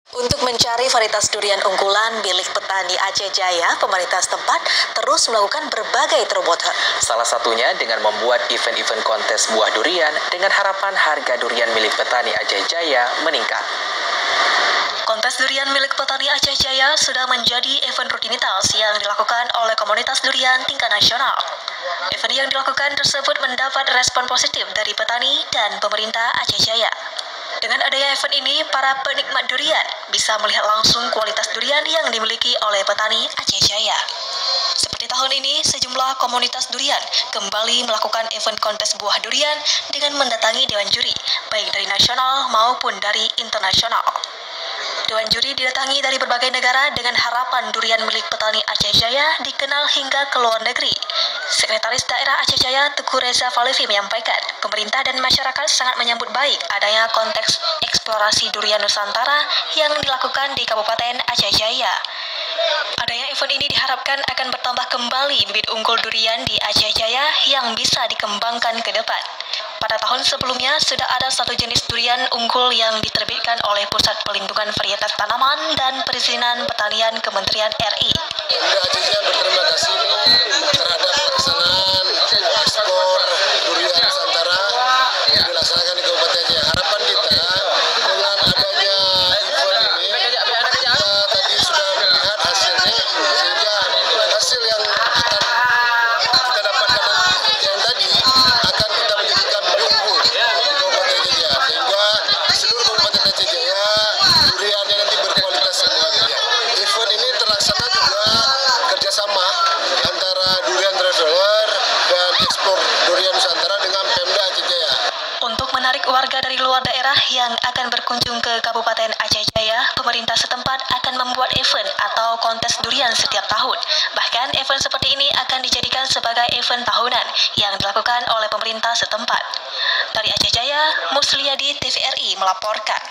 Untuk mencari varietas durian unggulan milik petani Aceh Jaya, pemerintah setempat terus melakukan berbagai terobosan. Salah satunya dengan membuat event-event kontes buah durian dengan harapan harga durian milik petani Aceh Jaya meningkat. Kontes durian milik petani Aceh Jaya sudah menjadi event rutinitas yang dilakukan oleh komunitas durian tingkat nasional. Event yang dilakukan tersebut mendapat respon positif dari petani dan pemerintah Aceh Jaya. Dengan adanya event ini, para penikmat durian bisa melihat langsung kualitas durian yang dimiliki oleh petani Aceh Jaya. Seperti tahun ini, sejumlah komunitas durian kembali melakukan event kontes buah durian dengan mendatangi dewan juri, baik dari nasional maupun dari internasional. Dewan juri didatangi dari berbagai negara dengan harapan durian milik petani Aceh Jaya dikenal hingga ke luar negeri. Sekretaris Daerah Aceh Jaya Teguh Reza Falevi menyampaikan, pemerintah dan masyarakat sangat menyambut baik adanya konteks eksplorasi durian Nusantara yang dilakukan di Kabupaten Aceh Jaya. Adanya event ini diharapkan akan bertambah kembali bibit unggul durian di Aceh Jaya yang bisa dikembangkan ke depan. Pada tahun sebelumnya, sudah ada satu jenis durian unggul yang diterbitkan oleh Pusat Pelindungan Varietas Tanaman dan Perizinan Pertanian Kementerian RI. Aceh Jaya berterima kasih terhadap pelaksanaan ekspor durian Nusantara yang dilaksanakan di Kabupaten Aceh. Harapan kita dengan adanya event ini, kita tadi sudah melihat hasilnya, sehingga hasil yang akan kita dapatkan yang tadi akan kita menjadikan unggul di Kabupaten Aceh Jaya, sehingga di seluruh Kabupaten Aceh Jaya duriannya nanti berkualitas semuanya. Event ini terlaksana juga kerjasama antara durian traveler dan ekspor durian Nusantara dengan Pemda Aceh Jaya. Untuk menarik warga dari luar daerah yang akan berkunjung ke Kabupaten Aceh Jaya, pemerintah setempat akan membuat event atau kontes durian setiap tahun. Bahkan event seperti ini akan dijadikan sebagai event tahunan yang dilakukan oleh pemerintah setempat. Dari Aceh Jaya, Musliyadi TVRI melaporkan.